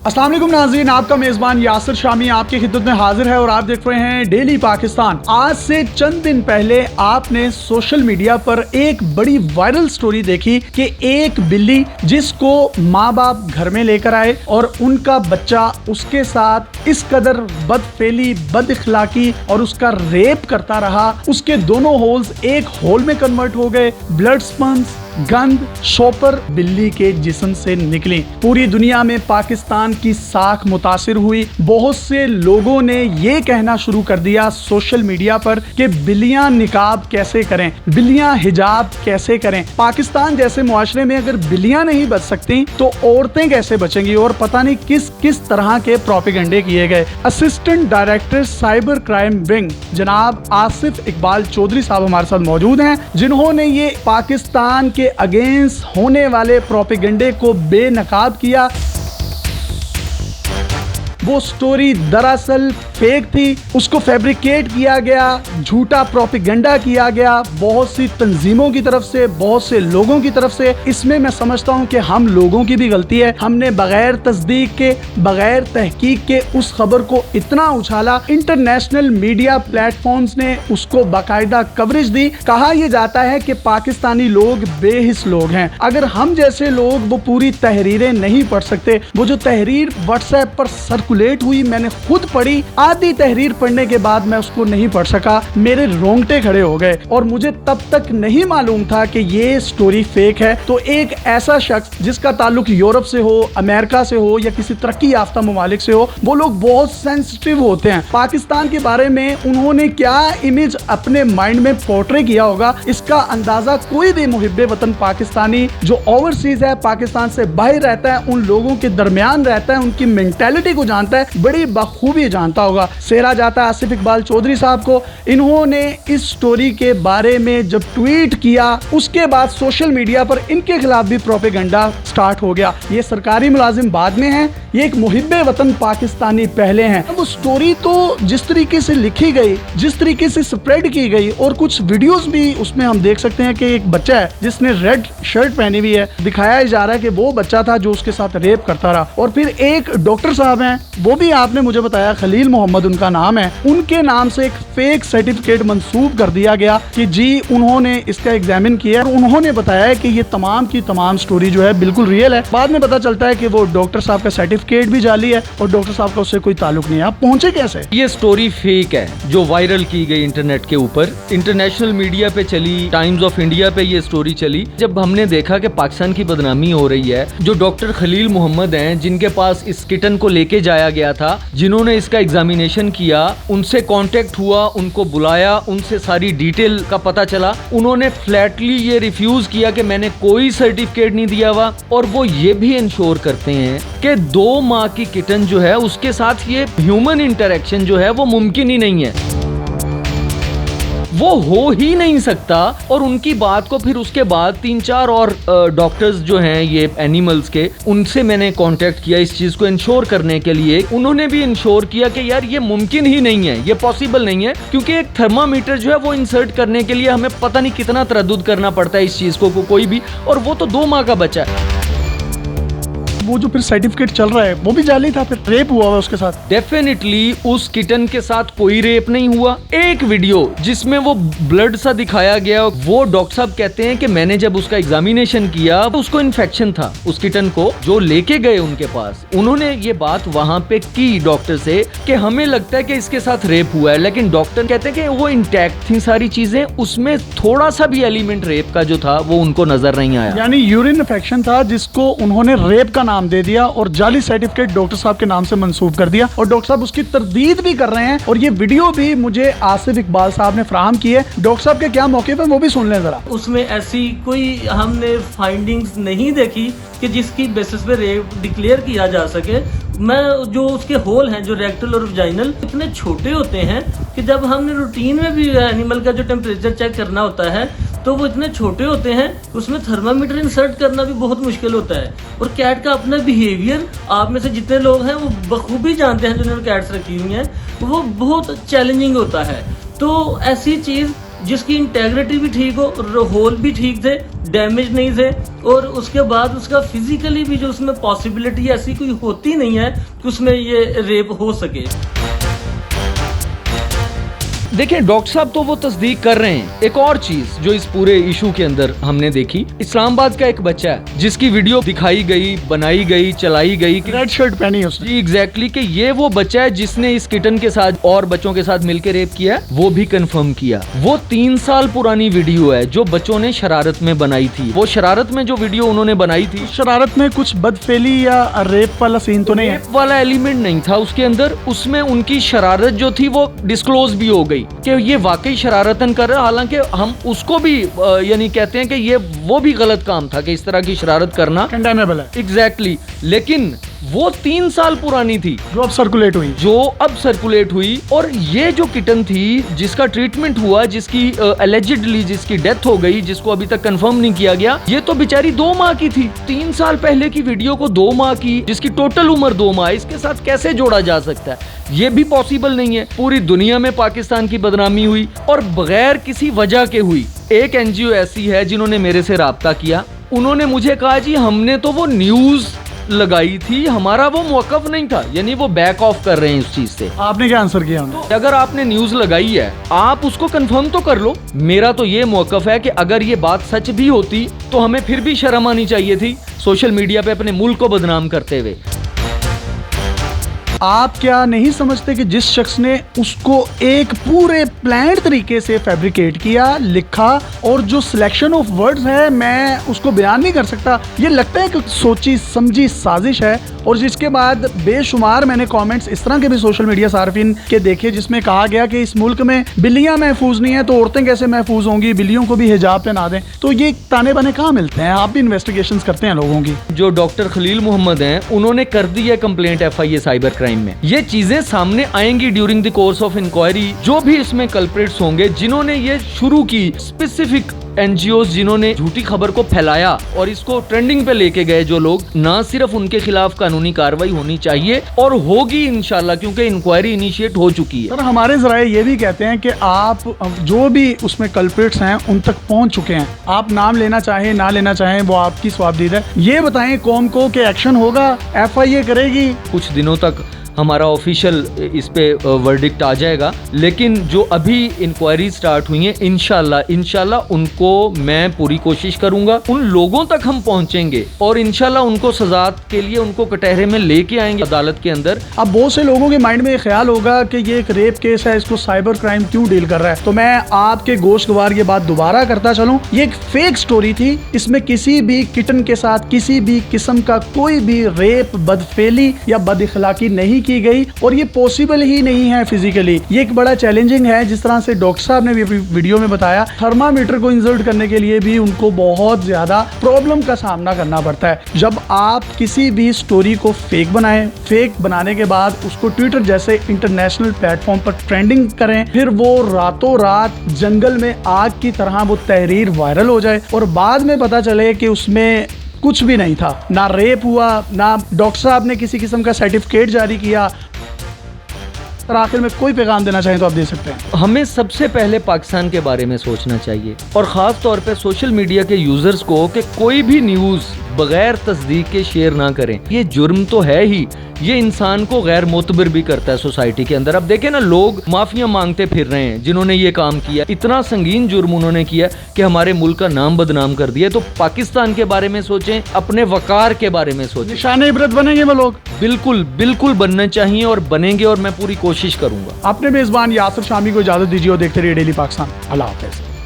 अस्सलाम वालेकुम नाज़रीन, आपका मेज़बान यासिर शामी आपकी खिदमत में हाजिर है और आप देख रहे हैं डेली पाकिस्तान। आज से चंद दिन पहले आपने सोशल मीडिया पर एक बड़ी वायरल स्टोरी देखी कि एक बिल्ली जिसको माँ बाप घर में लेकर आए और उनका बच्चा उसके साथ इस कदर बदफेली, बदइखलाकी और उसका रेप करता रहा, उसके दोनों होल्स एक होल में कन्वर्ट हो गए। ब्लड स्पम्स, गंद, शॉपर बिल्ली के जिस्म से निकली। पूरी दुनिया में पाकिस्तान की साख मुतासिर हुई। बहुत से लोगों ने ये कहना शुरू कर दिया सोशल मीडिया पर कि बिल्लियां निकाब कैसे करें, बिल्लियां हिजाब कैसे करें। पाकिस्तान जैसे मुआशरे में अगर बिल्लियां नहीं बच सकती तो औरतें कैसे बचेंगी, और पता नहीं किस किस तरह के प्रोपेगेंडे किए गए। Assistant director cyber crime wing जनाब आसिफ इकबाल चौधरी साहब हमारे साथ मौजूद हैं, जिन्होंने ये पाकिस्तान के अगेंस्ट होने वाले प्रोपेगेंडे को बेनकाब किया। वो स्टोरी दरअसल फेक थी, उसको फैब्रिकेट किया गया, झूठा प्रोपेगेंडा किया गया बहुत सी तंजीमों की तरफ से, बहुत से लोगों की तरफ से। इसमें मैं समझता हूं कि हम लोगों की भी गलती है। हमने बगैर तस्दीक के, बगैर तहकीक के उस खबर को इतना उछाला। इंटरनेशनल मीडिया प्लेटफॉर्म्स ने उसको बाकायदा कवरेज दी। कहा यह जाता है कि पाकिस्तानी लोग बेहिस लोग हैं। अगर हम जैसे लोग वो पूरी तहरीरें नहीं पढ़ सकते, वो जो तहरीर व्हाट्सएप पर सर्कुलेट हुई मैंने खुद पढ़ी, आधी तहरीर पढ़ने के बाद मैं उसको नहीं पढ़ सका, मेरे रोंगटे खड़े हो गए और मुझे तब तक नहीं मालूम था कि ये स्टोरी फेक है। तो एक ऐसा शख्स जिसका ताल्लुक यूरोप से हो, अमेरिका से हो या किसी तरक्की याफ्ता ममालिक से हो, वो लोग बहुत सेंसिटिव होते हैं। पाकिस्तान के बारे में उन्होंने क्या इमेज अपने माइंड में पोर्ट्रे किया होगा, इसका अंदाजा कोई भी मुहिब्बे वतन पाकिस्तानी जो ओवरसीज है, पाकिस्तान से बाहर रहता है, उन लोगों के दरमियान रहता है, उनकी मेंटेलिटी को जानता है, बड़ी बखूबी जानता होगा। सेहरा जाता है आसिफ इकबाल चौधरी साहब को। इन्होंने इस स्टोरी के बारे में जब ट्वीट किया, उसके बाद सोशल मीडिया पर इनके खिलाफ भी प्रोपेगेंडा स्टार्ट हो गया। ये सरकारी मुलाजिम बाद में हैं, ये एक मुहिब्बे वतन पाकिस्तानी पहले हैं। वो स्टोरी तो जिस तरीके से लिखी गई, जिस तरीके से स्प्रेड की गई, और कुछ वीडियोस भी उसमें हम देख सकते हैं कि एक बच्चा है जिसने रेड शर्ट पहनी हुई है, दिखाया जा रहा है कि वो बच्चा था जो उसके साथ रेप करता रहा। और फिर एक डॉक्टर साहब हैं, वो भी आपने मुझे बताया खलील मोहम्मद उनका नाम है, उनके नाम से एक फेक सर्टिफिकेट मंसूब कर दिया गया कि जी उन्होंने इसका एग्जामिन किया और उन्होंने बताया कि ये तमाम की तमाम स्टोरी जो है बिल्कुल रियल है। बाद में पता चलता है कि वो डॉक्टर साहब का सर्टिफिकेट भी जाली है और डॉक्टर साहब का उससे कोई ताल्लुक नहीं है। आप पहुंचे कैसे? ये स्टोरी फेक है जो वायरल की गई इंटरनेट के ऊपर, इंटरनेशनल मीडिया पे चली, टाइम्स ऑफ इंडिया पे ये स्टोरी चली। जब हमने देखा कि पाकिस्तान की बदनामी हो रही है, जो डॉक्टर खलील मोहम्मद हैं जिनके पास इस किटन को लेके जाया गया था, जिन्होंने इसका एग्जामिनेशन किया, उनसे कांटेक्ट हुआ, उनको बुलाया, उनसे सारी डिटेल का पता चला, उन्होंने फ्लैटली ये रिफ्यूज किया कि मैंने कोई सर्टिफिकेट नहीं दिया हुआ। और वो ये भी इंश्योर करते हैं कि 2 माह की किटन जो है उसके साथ ये ह्यूमन इंटरेक्शन जो है वो मुमकिन ही नहीं है, वो हो ही नहीं सकता। और उनकी बात को फिर उसके बाद 3-4 और डॉक्टर्स जो हैं ये एनिमल्स के, उनसे मैंने कांटेक्ट किया इस चीज को इंश्योर करने के लिए। उन्होंने भी इंश्योर किया कि यार ये मुमकिन ही नहीं है, ये पॉसिबल नहीं है, क्योंकि एक थर्मामीटर जो है वो इंसर्ट करने के लिए हमें पता नहीं कितना तरद्दुद करना पड़ता है इस चीज को कोई भी, और वो तो 2 माह का बच्चा है। वो जो फिर सर्टिफिकेट चल रहा है वो भी जाली था, फिर रेप हुआ है उसके साथ। डेफिनेटली उस किटन के साथ कोई रेप नहीं हुआ। एक वीडियो जिसमें वो ब्लड सा दिखाया गया, वो डॉक्टर साहब कहते हैं कि मैंने जब उसका एग्जामिनेशन किया तो उसको इन्फेक्शन था, उस किटन को जो लेके गए उनके पास। उन्होंने ये बात वहां पे की डॉक्टर से कि हमें लगता है कि इसके साथ रेप हुआ है, लेकिन डॉक्टर कहते हैं कि वो इंटैक्ट थी सारी चीजें, उसमें थोड़ा सा भी एलिमेंट रेप का जो था वो उनको नजर नहीं आया। यानी यूरिन इन्फेक्शन था जिसको उन्होंने रेप का नाम दे दिया और जाली सर्टिफिकेट डॉक्टर साहब के नाम से मंसूब कर दिया, और डॉक्टर साहब उसकी तरदीद भी कर रहे हैं। और ये वीडियो भी मुझे आसिफ इकबाल साहब ने फराहम की है। डॉक्टर साहब के क्या मौक़िफ़ है वो भी सुन लें जरा। उसमें ऐसी कोई हमने फाइंडिंग्स नहीं देखी कि जिसकी बेसिस पे रेप डिक्लेयर किया जा सके। मैं जो उसके होल हैं जो रेक्टल और वजाइनल इतने छोटे होते हैं कि जब हमने रूटीन में भी एनिमल का जो टेम्परेचर चेक करना होता है तो वो इतने छोटे होते हैं, उसमें थर्मामीटर इंसर्ट करना भी बहुत मुश्किल होता है। और कैट का अपना बिहेवियर आप में से जितने लोग हैं वो बखूबी जानते हैं जिन्होंने कैट्स रखी हुई हैं, वो बहुत चैलेंजिंग होता है। तो ऐसी चीज़ जिसकी इंटेग्रिटी भी ठीक हो, होल भी ठीक थे, डैमेज नहीं थे, और उसके बाद उसका फिजिकली भी जो उसमें पॉसिबिलिटी ऐसी कोई होती नहीं है कि उसमें ये रेप हो सके। देखिए डॉक्टर साहब तो वो तस्दीक कर रहे हैं। एक और चीज जो इस पूरे इशू के अंदर हमने देखी, इस्लामाबाद का एक बच्चा है जिसकी वीडियो दिखाई गई, बनाई गई, चलाई गई, रेड शर्ट पहनी है उसने। जी एग्जैक्टली, कि ये वो बच्चा है जिसने इस किटन के साथ और बच्चों के साथ मिलकर रेप किया है, वो भी कंफर्म किया। वो 3 साल पुरानी वीडियो है जो बच्चों ने शरारत में बनाई थी। वो शरारत में जो वीडियो उन्होंने बनाई थी, शरारत में कुछ बदफेली या रेप वाला सीन तो नहीं है? रेप वाला एलिमेंट नहीं था उसके अंदर। उसमें उनकी शरारत जो थी वो डिस्क्लोज भी हो गई कि ये वाकई शरारतन कर रहा है। हालांकि हम उसको भी यानी कहते हैं कि ये वो भी गलत काम था कि इस तरह की शरारत करना कंडेमेबल है। एग्जैक्टली, लेकिन वो 3 साल पुरानी थी जो अब सर्कुलेट हुई। और ये जो किटन थी जिसका ट्रीटमेंट हुआ, जिसकी एलिजिडली जिसकी डेथ हो गई, जिसको अभी तक कंफर्म नहीं किया गया, ये तो बेचारी 2 माह की थी। 3 साल पहले की वीडियो को 2 माह की, जिसकी टोटल उम्र 2 माह, इसके साथ कैसे जोड़ा जा सकता है? ये भी पॉसिबल नहीं है। पूरी दुनिया में पाकिस्तान की बदनामी हुई और बगैर किसी वजह के हुई। एक एनजीओ ऐसी है जिन्होंने मेरे से राब्ता किया, उन्होंने मुझे कहा जी हमने तो वो न्यूज लगाई थी, हमारा वो मौकफ नहीं था, यानी वो बैक ऑफ कर रहे हैं इस चीज से। आपने क्या आंसर किया? तो अगर आपने न्यूज लगाई है, आप उसको कंफर्म तो कर लो। मेरा तो ये मौकफ है कि अगर ये बात सच भी होती तो हमें फिर भी शर्म आनी चाहिए थी सोशल मीडिया पे अपने मुल्क को बदनाम करते हुए। आप क्या नहीं समझते कि जिस शख्स ने उसको एक पूरे प्लान तरीके से फैब्रिकेट किया, लिखा, और जो सिलेक्शन ऑफ वर्ड्स है मैं उसको बयान नहीं कर सकता, ये लगता है कि सोची समझी साजिश है। और जिसके बाद बेशुमार मैंने कमेंट्स इस तरह के भी सोशल मीडिया सार्फिन के देखे जिसमें कहा गया कि इस मुल्क में बिल्लियां महफूज नहीं है तो औरतें कैसे महफूज होंगी, बिल्लियों को भी हिजाब पहना दें। तो ये ताने बाने कहाँ मिलते हैं? आप भी इन्वेस्टिगेशंस करते हैं लोगों की। जो डॉक्टर खलील मोहम्मद हैं, उन्होंने कर दी है कंप्लेंट FIA साइबर क्राइम में। ये चीजें सामने आएंगी during the course of inquiry. जो भी इसमें कल्प्रिट्स होंगे, जिन्होंने ये शुरू की, स्पेसिफिक NGOs जिन्होंने झूठी खबर को फैलाया और इसको ट्रेंडिंग पे लेके गए जो लोग, ना सिर्फ उनके खिलाफ कानूनी कार्रवाई होनी चाहिए और होगी इंशाल्लाह, क्योंकि इंक्वायरी इनिशिएट हो चुकी है। सर हमारे जराए ये भी कहते हैं कि आप जो भी उसमें कल्प्रिट्स हैं उन तक पहुंच चुके हैं। आप नाम लेना चाहें ना लेना चाहें वो आपकी स्वाबदीद है। ये बताएं कौम को कि एक्शन होगा, FIA करेगी? कुछ दिनों तक हमारा ऑफिशियल इस पे वर्डिक्ट आ जाएगा, लेकिन जो अभी इंक्वायरी स्टार्ट हुई है, इंशाल्लाह उनको मैं पूरी कोशिश करूंगा, उन लोगों तक हम पहुंचेंगे और इंशाल्लाह उनको सजा के लिए उनको कटहरे में लेके आएंगे अदालत के अंदर। अब बहुत से लोगों के माइंड में ये ख्याल होगा कि ये एक रेप केस है, इसको साइबर क्राइम क्यों डील कर रहा है? तो मैं आपके गोश्तगवार ये बात दोबारा करता चलूं, ये एक फेक स्टोरी थी। इसमें किसी भी किटन के साथ किसी भी किस्म का कोई भी रेप, बदफेली या बदइखलाकी नहीं की गई और ये पॉसिबल ही नहीं है फिजिकली। ये एक बड़ा चैलेंजिंग है। जिस तरह से डॉक्टर साहब ने भी वीडियो में बताया, थर्मामीटर को इंसर्ट करने के लिए भी उनको बहुत ज्यादा प्रॉब्लम का सामना करना पड़ता है। जब आप किसी भी स्टोरी को फेक बनाएं, फेक बनाने के बाद उसको ट्विटर जैसे इंटरनेशनल प्लेटफॉर्म पर ट्रेंडिंग करें, फिर वो रातों रात जंगल में आग की तरह वो तहरीर वायरल हो जाए और बाद में पता चले कि उसमें कुछ भी नहीं था, ना रेप हुआ, ना डॉक्टर साहब ने किसी किस्म का सर्टिफिकेट जारी किया। और आखिर में कोई पैगाम देना चाहें तो आप दे सकते हैं। हमें सबसे पहले पाकिस्तान के बारे में सोचना चाहिए और ख़ास तौर पे सोशल मीडिया के यूज़र्स को कि कोई भी न्यूज़ बगैर तस्दीक के शेयर ना करें। ये जुर्म तो है ही, ये इंसान को गैर मोतबर भी करता है सोसाइटी के अंदर। अब देखें ना, लोग माफिया मांगते फिर रहे हैं जिन्होंने ये काम किया। इतना संगीन जुर्म उन्होंने किया कि हमारे मुल्क का नाम बदनाम कर दिया। तो पाकिस्तान के बारे में सोचें, अपने वकार के बारे में सोचें। निशाने इबरत बनेंगे वो लोग, बिल्कुल बनने चाहिए और बनेंगे और मैं पूरी कोशिश करूंगा। अपने मेजबान यासिर शामी को इजाजत दीजिए और देखते रहिए डेली पाकिस्तान। अल्लाह हाफिज़।